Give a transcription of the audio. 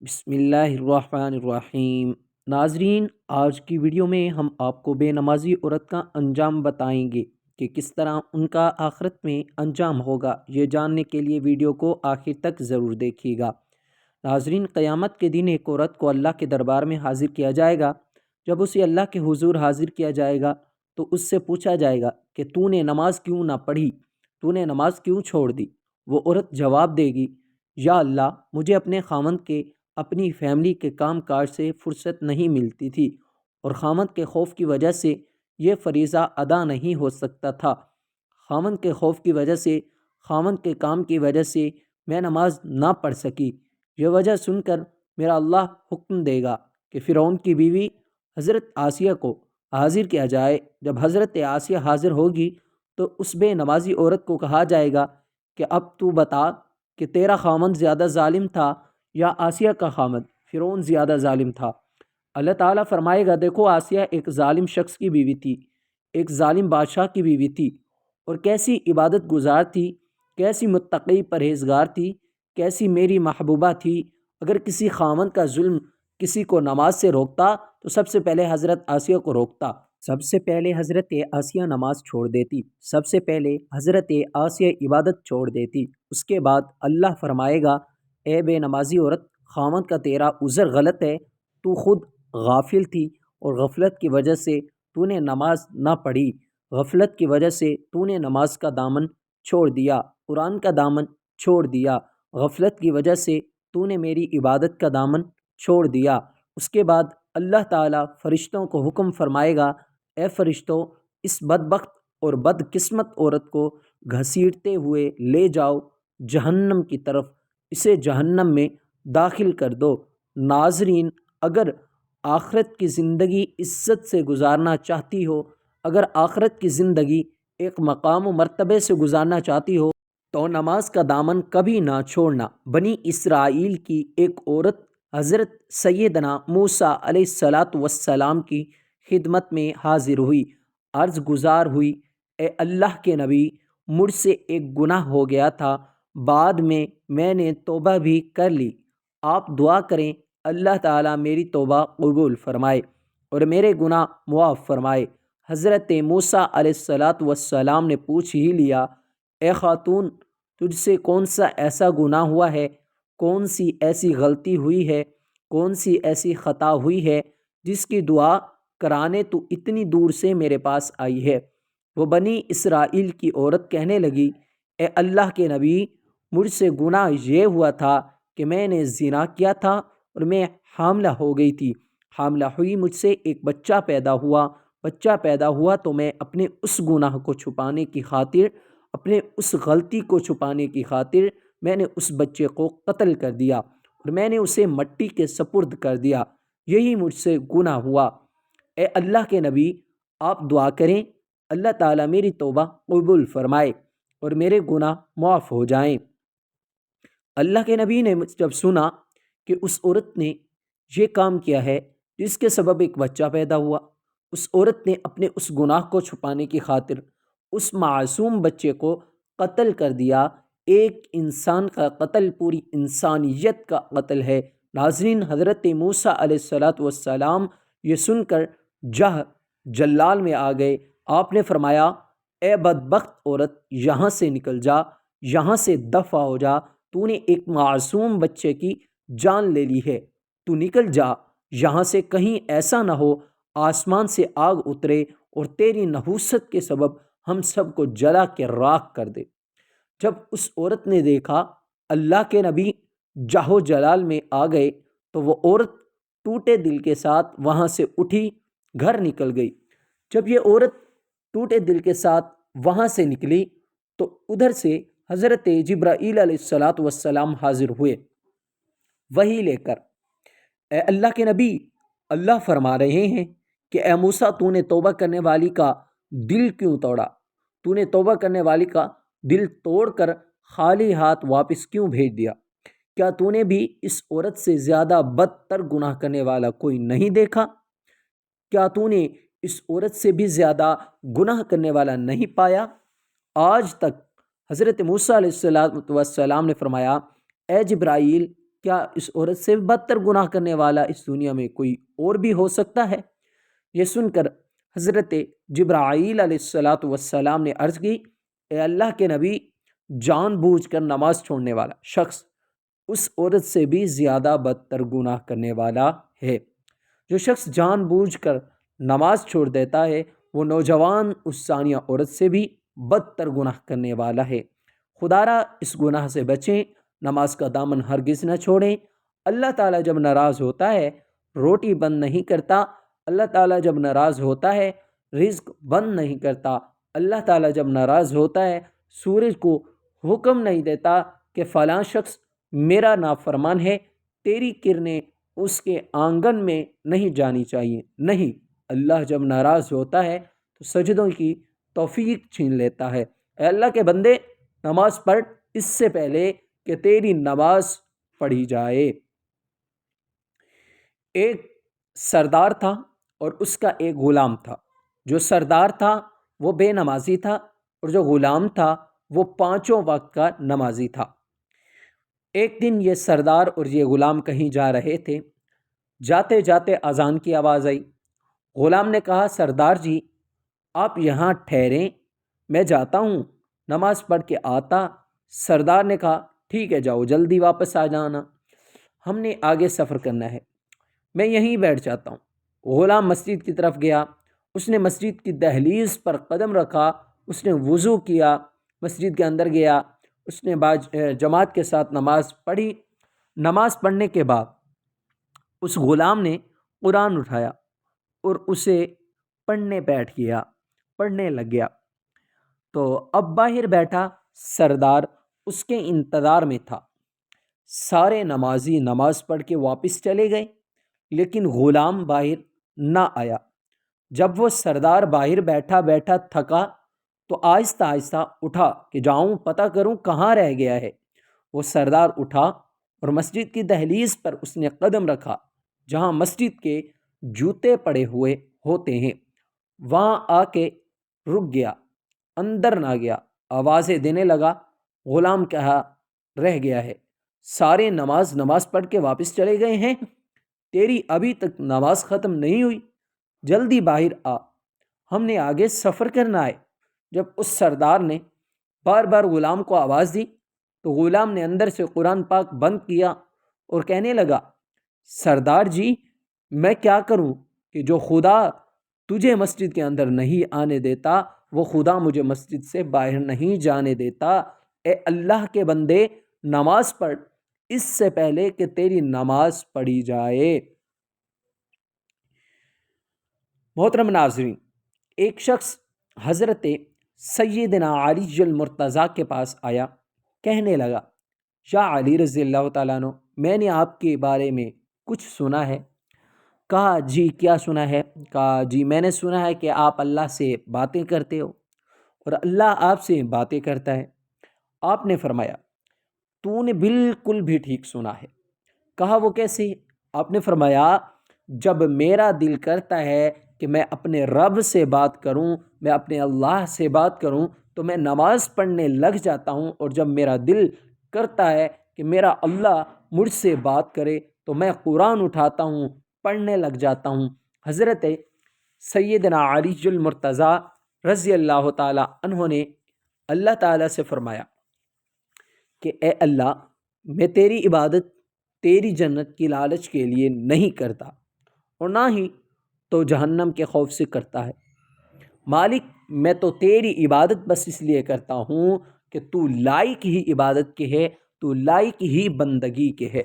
بسم اللہ الرحمن الرحیم۔ ناظرین، آج کی ویڈیو میں ہم آپ کو بے نمازی عورت کا انجام بتائیں گے کہ کس طرح ان کا آخرت میں انجام ہوگا۔ یہ جاننے کے لیے ویڈیو کو آخر تک ضرور دیکھیے گا۔ ناظرین، قیامت کے دن ایک عورت کو اللہ کے دربار میں حاضر کیا جائے گا۔ جب اسے اللہ کے حضور حاضر کیا جائے گا تو اس سے پوچھا جائے گا کہ تو نے نماز کیوں نہ پڑھی، تو نے نماز کیوں چھوڑ دی۔ وہ عورت جواب دے گی، یا اللہ، مجھے اپنے خاوند کے اپنی فیملی کے کام کاج سے فرصت نہیں ملتی تھی اور خاوند کے خوف کی وجہ سے یہ فریضہ ادا نہیں ہو سکتا تھا۔ خاوند کے خوف کی وجہ سے، خاوند کے کام کی وجہ سے میں نماز نہ پڑھ سکی۔ یہ وجہ سن کر میرا اللہ حکم دے گا کہ فرعون کی بیوی حضرت آسیہ کو حاضر کیا جائے۔ جب حضرت آسیہ حاضر ہوگی تو اس بے نمازی عورت کو کہا جائے گا کہ اب تو بتا کہ تیرا خاوند زیادہ ظالم تھا یا آسیہ کا خاوند فرعون زیادہ ظالم تھا۔ اللہ تعالیٰ فرمائے گا، دیکھو، آسیہ ایک ظالم شخص کی بیوی تھی، ایک ظالم بادشاہ کی بیوی تھی، اور کیسی عبادت گزار تھی، کیسی متقی پرہیزگار تھی، کیسی میری محبوبہ تھی۔ اگر کسی خاوند کا ظلم کسی کو نماز سے روکتا تو سب سے پہلے حضرت آسیہ کو روکتا، سب سے پہلے حضرت آسیہ نماز چھوڑ دیتی، سب سے پہلے حضرت آسیہ عبادت چھوڑ دیتی۔ اس کے بعد اللہ فرمائے گا، اے بے نمازی عورت، خاوند کا تیرا عذر غلط ہے، تو خود غافل تھی اور غفلت کی وجہ سے تو نے نماز نہ پڑھی، غفلت کی وجہ سے تو نے نماز کا دامن چھوڑ دیا، قرآن کا دامن چھوڑ دیا، غفلت کی وجہ سے تو نے میری عبادت کا دامن چھوڑ دیا۔ اس کے بعد اللہ تعالیٰ فرشتوں کو حکم فرمائے گا، اے فرشتوں، اس بدبخت اور بدقسمت عورت کو گھسیٹتے ہوئے لے جاؤ جہنم کی طرف، اسے جہنم میں داخل کر دو۔ ناظرین، اگر آخرت کی زندگی عزت سے گزارنا چاہتی ہو، اگر آخرت کی زندگی ایک مقام و مرتبے سے گزارنا چاہتی ہو تو نماز کا دامن کبھی نہ چھوڑنا۔ بنی اسرائیل کی ایک عورت حضرت سیدنا موسیٰ علیہ السلام کی خدمت میں حاضر ہوئی، عرض گزار ہوئی، اے اللہ کے نبی، مجھ سے ایک گناہ ہو گیا تھا، بعد میں نے توبہ بھی کر لی، آپ دعا کریں اللہ تعالیٰ میری توبہ قبول فرمائے اور میرے گناہ معاف فرمائے۔ حضرت موسیٰ علیہ السلام نے پوچھ ہی لیا، اے خاتون، تجھ سے کون سا ایسا گناہ ہوا ہے، کون سی ایسی غلطی ہوئی ہے، کون سی ایسی خطا ہوئی ہے جس کی دعا کرانے تو اتنی دور سے میرے پاس آئی ہے؟ وہ بنی اسرائیل کی عورت کہنے لگی، اے اللہ کے نبی، مجھ سے گناہ یہ ہوا تھا کہ میں نے زنا کیا تھا اور میں حاملہ ہو گئی تھی، حاملہ ہوئی، مجھ سے ایک بچہ پیدا ہوا تو میں اپنے اس گناہ کو چھپانے کی خاطر، اپنے اس غلطی کو چھپانے کی خاطر میں نے اس بچے کو قتل کر دیا اور میں نے اسے مٹی کے سپرد کر دیا، یہی مجھ سے گناہ ہوا۔ اے اللہ کے نبی، آپ دعا کریں اللہ تعالیٰ میری توبہ قبول فرمائے اور میرے گناہ معاف ہو جائیں۔ اللہ کے نبی نے جب سنا کہ اس عورت نے یہ کام کیا ہے جس کے سبب ایک بچہ پیدا ہوا، اس عورت نے اپنے اس گناہ کو چھپانے کی خاطر اس معصوم بچے کو قتل کر دیا۔ ایک انسان کا قتل پوری انسانیت کا قتل ہے۔ ناظرین، حضرت موسیٰ علیہ السلام یہ سن کر جلال میں آ گئے۔ آپ نے فرمایا، اے بدبخت عورت، یہاں سے نکل جا، یہاں سے دفع ہو جا، تو نے ایک معصوم بچے کی جان لے لی ہے، تو نکل جا یہاں سے، کہیں ایسا نہ ہو آسمان سے آگ اترے اور تیری نحوست کے سبب ہم سب کو جلا کے راکھ کر دے۔ جب اس عورت نے دیکھا اللہ کے نبی جاہو جلال میں آ گئے تو وہ عورت ٹوٹے دل کے ساتھ وہاں سے اٹھی، گھر نکل گئی۔ جب یہ عورت ٹوٹے دل کے ساتھ وہاں سے نکلی تو ادھر سے حضرت جبرائیل علیہ السلام حاضر ہوئے وحی لے کر۔ اے اللہ کے نبی، اللہ فرما رہے ہیں کہ اے موسیٰ، تو نے توبہ کرنے والی کا دل کیوں توڑا؟ تو نے توبہ کرنے والی کا دل توڑ کر خالی ہاتھ واپس کیوں بھیج دیا؟ کیا تو نے بھی اس عورت سے زیادہ بدتر گناہ کرنے والا کوئی نہیں دیکھا؟ کیا تو نے اس عورت سے بھی زیادہ گناہ کرنے والا نہیں پایا؟ آج تک حضرت موسیٰ علیہ السلام نے فرمایا، اے جبرائیل، کیا اس عورت سے بدتر گناہ کرنے والا اس دنیا میں کوئی اور بھی ہو سکتا ہے؟ یہ سن کر حضرت جبرائیل علیہ الصلاۃ والسلام نے عرض کی، اے اللہ کے نبی، جان بوجھ کر نماز چھوڑنے والا شخص اس عورت سے بھی زیادہ بدتر گناہ کرنے والا ہے۔ جو شخص جان بوجھ کر نماز چھوڑ دیتا ہے وہ نوجوان اس ثانیہ عورت سے بھی بدتر گناہ کرنے والا ہے۔ خدارا اس گناہ سے بچیں، نماز کا دامن ہرگز نہ چھوڑیں۔ اللہ تعالیٰ جب ناراض ہوتا ہے روٹی بند نہیں کرتا، اللہ تعالیٰ جب ناراض ہوتا ہے رزق بند نہیں کرتا، اللہ تعالیٰ جب ناراض ہوتا ہے سورج کو حکم نہیں دیتا کہ فلاں شخص میرا نافرمان ہے، تیری کرنیں اس کے آنگن میں نہیں جانی چاہیے۔ نہیں، اللہ جب ناراض ہوتا ہے تو سجدوں کی توفیق چھین لیتا ہے۔ اے اللہ کے بندے، نماز پڑھ اس سے پہلے کہ تیری نماز پڑھی جائے۔ ایک سردار تھا اور اس کا ایک غلام تھا۔ جو سردار تھا وہ بے نمازی تھا اور جو غلام تھا وہ پانچوں وقت کا نمازی تھا۔ ایک دن یہ سردار اور یہ غلام کہیں جا رہے تھے، جاتے جاتے اذان کی آواز آئی۔ غلام نے کہا، سردار جی آپ یہاں ٹھہریں، میں جاتا ہوں، نماز پڑھ کے آتا۔ سردار نے کہا، ٹھیک ہے، جاؤ، جلدی واپس آ جانا، ہم نے آگے سفر کرنا ہے، میں یہیں بیٹھ جاتا ہوں۔ غلام مسجد کی طرف گیا، اس نے مسجد کی دہلیز پر قدم رکھا، اس نے وضو کیا، مسجد کے اندر گیا، اس نے جماعت کے ساتھ نماز پڑھی۔ نماز پڑھنے کے بعد اس غلام نے قرآن اٹھایا اور اسے پڑھنے بیٹھ گیا، پڑھنے لگ گیا۔ تو اب باہر بیٹھا سردار اس کے انتظار میں تھا۔ سارے نمازی نماز پڑھ کے واپس چلے گئے لیکن غلام باہر نہ آیا۔ جب وہ سردار باہر بیٹھا بیٹھا تھکا تو آہستہ آہستہ اٹھا کہ جاؤں پتہ کروں کہاں رہ گیا ہے۔ وہ سردار اٹھا اور مسجد کی دہلیز پر اس نے قدم رکھا جہاں مسجد کے جوتے پڑے ہوئے ہوتے ہیں، وہاں آ کے رک گیا، اندر نہ گیا۔ آوازیں دینے لگا، غلام کہا رہ گیا ہے، سارے نماز پڑھ کے واپس چلے گئے ہیں، تیری ابھی تک نماز ختم نہیں ہوئی، جلدی باہر آ، ہم نے آگے سفر کرنا ہے۔ جب اس سردار نے بار بار غلام کو آواز دی تو غلام نے اندر سے قرآن پاک بند کیا اور کہنے لگا، سردار جی میں کیا کروں کہ جو خدا تجھے مسجد کے اندر نہیں آنے دیتا وہ خدا مجھے مسجد سے باہر نہیں جانے دیتا۔ اے اللہ کے بندے، نماز پڑھ اس سے پہلے کہ تیری نماز پڑھی جائے۔ محترم ناظرین، ایک شخص حضرت سیدنا علی المرتضیٰ کے پاس آیا، کہنے لگا، یا علی رضی اللہ تعالیٰ عنہ، میں نے آپ کے بارے میں کچھ سنا ہے۔ کہا جی کیا سنا ہے؟ کہا جی میں نے سنا ہے کہ آپ اللہ سے باتیں کرتے ہو اور اللہ آپ سے باتیں کرتا ہے۔ آپ نے فرمایا، تو نے بالکل بھی ٹھیک سنا ہے۔ کہا وہ کیسے؟ آپ نے فرمایا، جب میرا دل کرتا ہے کہ میں اپنے رب سے بات کروں، میں اپنے اللہ سے بات کروں تو میں نماز پڑھنے لگ جاتا ہوں، اور جب میرا دل کرتا ہے کہ میرا اللہ مجھ سے بات کرے تو میں قرآن اٹھاتا ہوں، پڑھنے لگ جاتا ہوں۔ حضرت سیدنا علی المرتضیٰ رضی اللہ تعالیٰ عنہ نے اللہ تعالیٰ سے فرمایا کہ اے اللہ، میں تیری عبادت تیری جنت کی لالچ کے لیے نہیں کرتا اور نہ ہی تو جہنم کے خوف سے کرتا ہے۔ مالک، میں تو تیری عبادت بس اس لیے کرتا ہوں کہ تو لائق ہی عبادت کے ہے، تو لائق ہی بندگی کے ہے۔